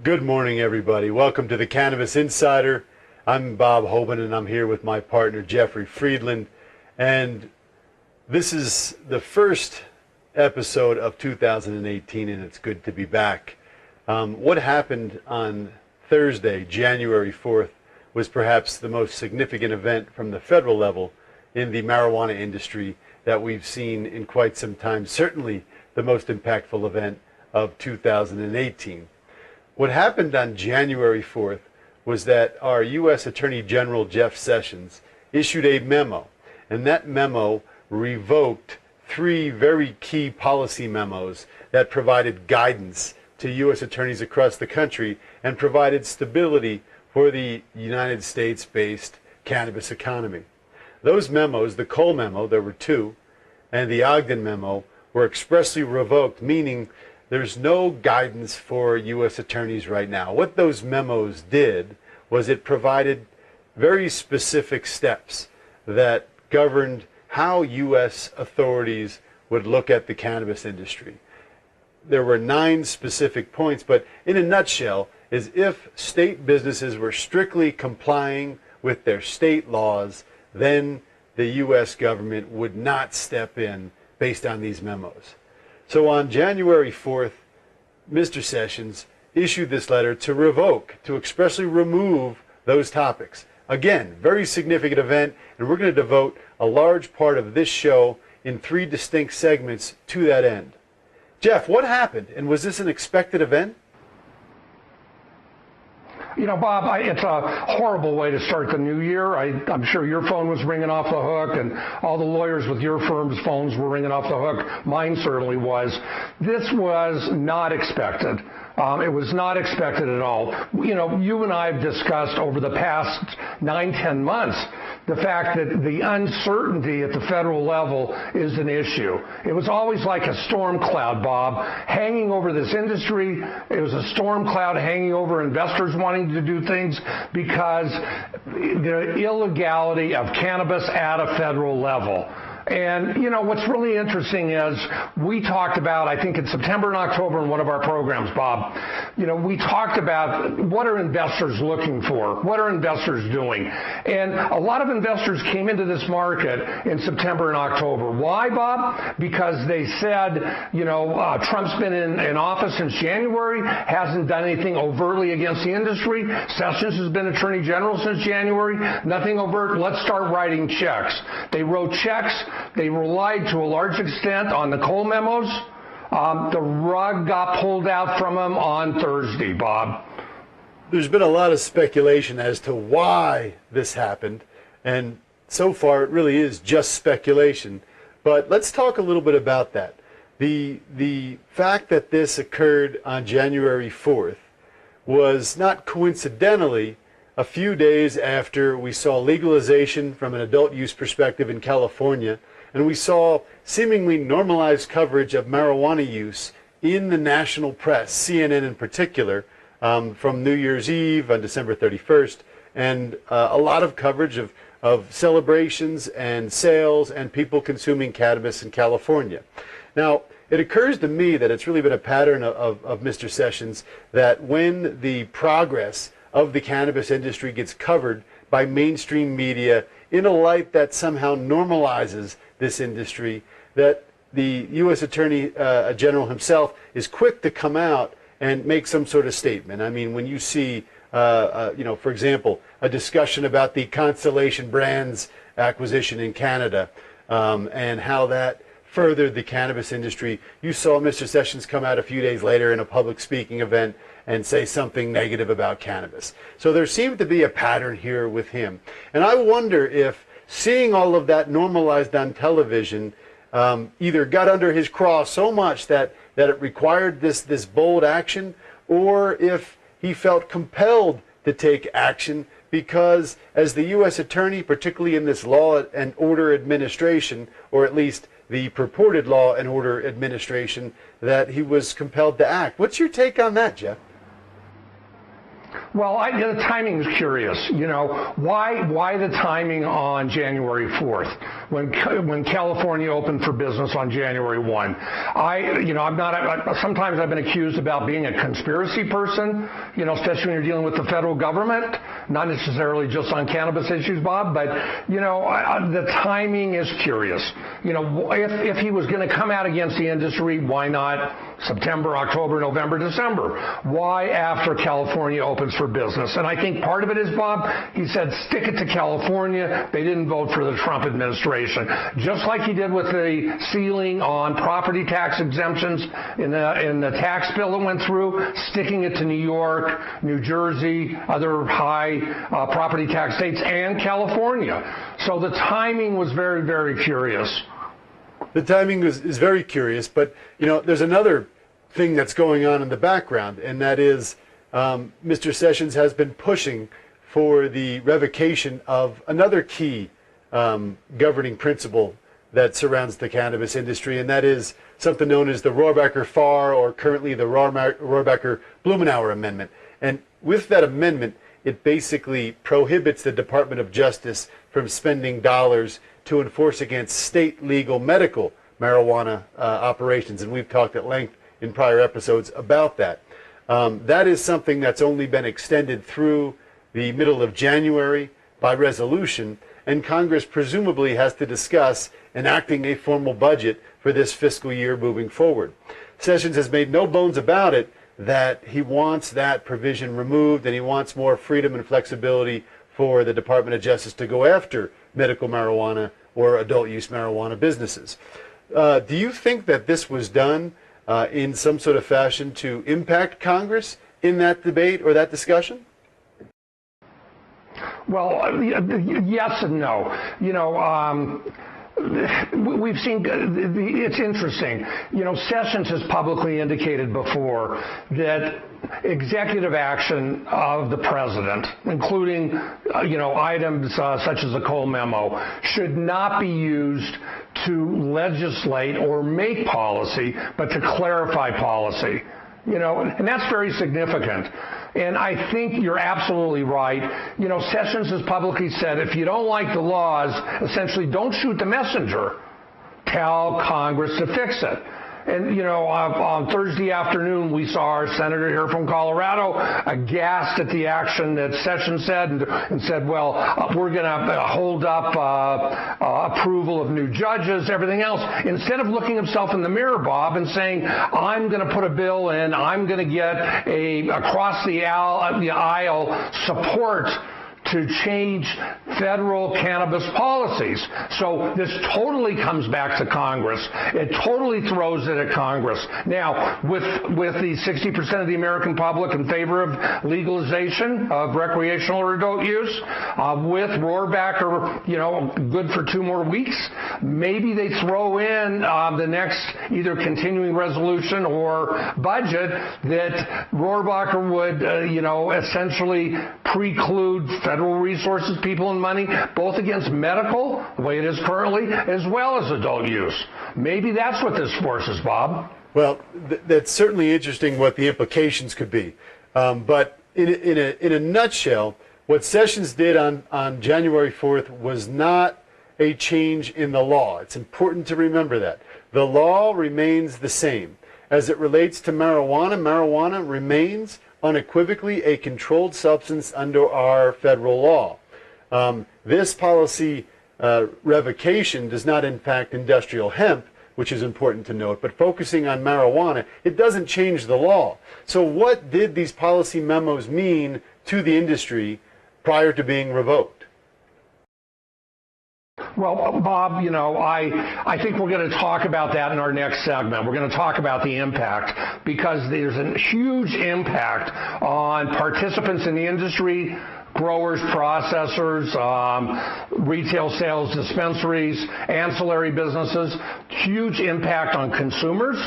Good morning, everybody. Welcome to the Cannabis Insider. I'm Bob Hoban, and I'm here with my partner, Jeffrey Friedland. And this is the first episode of 2018, and it's good to be back. What happened on Thursday, January 4th, was perhaps the most significant event from the federal level in the marijuana industry that we've seen in quite some time. Certainly the most impactful event of 2018. What happened on January 4th was that our U.S. Attorney General Jeff Sessions issued a memo, and that memo revoked three very key policy memos that provided guidance to U.S. attorneys across the country and provided stability for the United States-based cannabis economy. Those memos, the Cole memo, there were two, and the Ogden memo, were expressly revoked, meaning there's no guidance for U.S. attorneys right now. What those memos did was it provided very specific steps that governed how U.S. authorities would look at the cannabis industry. There were 9 specific points, but in a nutshell, is if state businesses were strictly complying with their state laws, then the U.S. government would not step in based on these memos. So on January 4th, Mr. Sessions issued this letter to revoke, to expressly remove those topics. Again, very significant event, and we're going to devote a large part of this show in 3 distinct segments to that end. Jeff, what happened, and was this an expected event? You know, Bob, it's a horrible way to start the new year. I'm sure your phone was ringing off the hook, and all the lawyers with your firm's phones were ringing off the hook. Mine certainly was. This was not expected. It was not expected at all. You know, you and I have discussed over the past 9-10 months the fact that the uncertainty at the federal level is an issue. It was always like a storm cloud, Bob, hanging over this industry. It was a storm cloud hanging over investors wanting to do things because the illegality of cannabis at a federal level. And, you know, what's really interesting is we talked about, I think in September and October in one of our programs, Bob, you know, we talked about what are investors looking for? What are investors doing? And a lot of investors came into this market in September and October. Why, Bob? Because they said, you know, Trump's been in office since January, hasn't done anything overtly against the industry. Sessions has been Attorney General since January, nothing overt. Let's start writing checks. They wrote checks. They relied to a large extent on the Cole memos. The rug got pulled out from them on Thursday, Bob. There's been a lot of speculation as to why this happened, and so far it really is just speculation. But let's talk a little bit about that. The fact that this occurred on January 4th was not coincidentally a few days after we saw legalization from an adult use perspective in California, and we saw seemingly normalized coverage of marijuana use in the national press, CNN in particular, from New Year's Eve on December 31st, and a lot of coverage of celebrations and sales and people consuming cannabis in California. Now, it occurs to me that it's really been a pattern of Mr. Sessions that when the progress of the cannabis industry gets covered by mainstream media in a light that somehow normalizes this industry, that the U.S. Attorney General himself is quick to come out and make some sort of statement. I mean, when you see, you know, for example, a discussion about the Constellation Brands acquisition in Canada and how that furthered the cannabis industry, you saw Mr. Sessions come out a few days later in a public speaking event and say something negative about cannabis. So there seemed to be a pattern here with him. And I wonder if seeing all of that normalized on television either got under his craw so much that it required this bold action, or if he felt compelled to take action because as the U.S. Attorney, particularly in this law and order administration, or at least the purported law and order administration, that he was compelled to act. What's your take on that, Jeff? Well, the timing is curious. Why the timing on January 4th when California opened for business on January 1? Sometimes I've been accused about being a conspiracy person, especially when you're dealing with the federal government, not necessarily just on cannabis issues, Bob, but, the timing is curious. If he was going to come out against the industry, why not September, October, November, December? Why after California opens for business? And I think part of it is, Bob, he said, stick it to California. They didn't vote for the Trump administration. Just like he did with the ceiling on property tax exemptions in the tax bill that went through, sticking it to New York, New Jersey, other high property tax states, and California. So the timing was very, very curious. The timing is very curious, but there's another thing that's going on in the background, and that is Mr. Sessions has been pushing for the revocation of another key governing principle that surrounds the cannabis industry, and that is something known as the Rohrabacher-Farr, or currently the Rohrabacher-Blumenauer Amendment. And with that amendment, it basically prohibits the Department of Justice from spending dollars to enforce against state legal medical marijuana operations. And we've talked at length in prior episodes about that. That is something that's only been extended through the middle of January by resolution, and Congress presumably has to discuss enacting a formal budget for this fiscal year moving forward. Sessions has made no bones about it that he wants that provision removed, and he wants more freedom and flexibility for the Department of Justice to go after medical marijuana or adult use marijuana businesses. Do you think that this was done in some sort of fashion to impact Congress in that debate or that discussion? Well, yes and no. We've seen, it's interesting, Sessions has publicly indicated before that executive action of the president, including, items such as the Cole memo, should not be used to legislate or make policy, but to clarify policy. And that's very significant. And I think you're absolutely right. Sessions has publicly said, if you don't like the laws, essentially don't shoot the messenger. Tell Congress to fix it. And, on Thursday afternoon, we saw our senator here from Colorado aghast at the action that Sessions said and said, well, we're going to hold up approval of new judges, everything else. Instead of looking himself in the mirror, Bob, and saying, I'm going to put a bill in, I'm going to get across the aisle support to change federal cannabis policies. So this totally comes back to Congress. It totally throws it at Congress. Now, with the 60% of the American public in favor of legalization of recreational or adult use, with Rohrabacher, good for 2 more weeks, maybe they throw in the next either continuing resolution or budget that Rohrabacher would, essentially preclude federal resources, people, and money, both against medical, the way it is currently, as well as adult use. Maybe that's what this forces, Bob. Well, that's certainly interesting what the implications could be. But in a nutshell, what Sessions did on January 4th was not a change in the law. It's important to remember that. The law remains the same. As it relates to marijuana, marijuana remains unequivocally a controlled substance under our federal law. This policy revocation does not impact industrial hemp, which is important to note, but focusing on marijuana, it doesn't change the law. So what did these policy memos mean to the industry prior to being revoked? Well, Bob, I think we're going to talk about that in our next segment. We're going to talk about the impact, because there's a huge impact on participants in the industry, growers, processors, retail sales dispensaries, ancillary businesses, huge impact on consumers.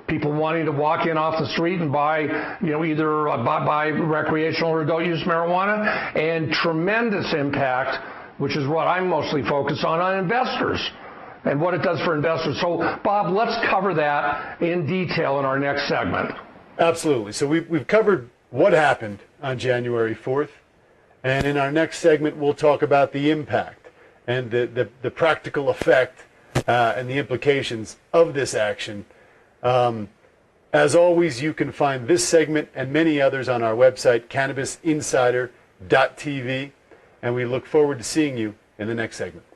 People wanting to walk in off the street and buy, either buy recreational or adult use marijuana, and tremendous impact, which is what I'm mostly focused on investors and what it does for investors. So, Bob, let's cover that in detail in our next segment. Absolutely. So we've covered what happened on January 4th. And in our next segment, we'll talk about the impact and the practical effect and the implications of this action. As always, you can find this segment and many others on our website, cannabisinsider.tv, and we look forward to seeing you in the next segment.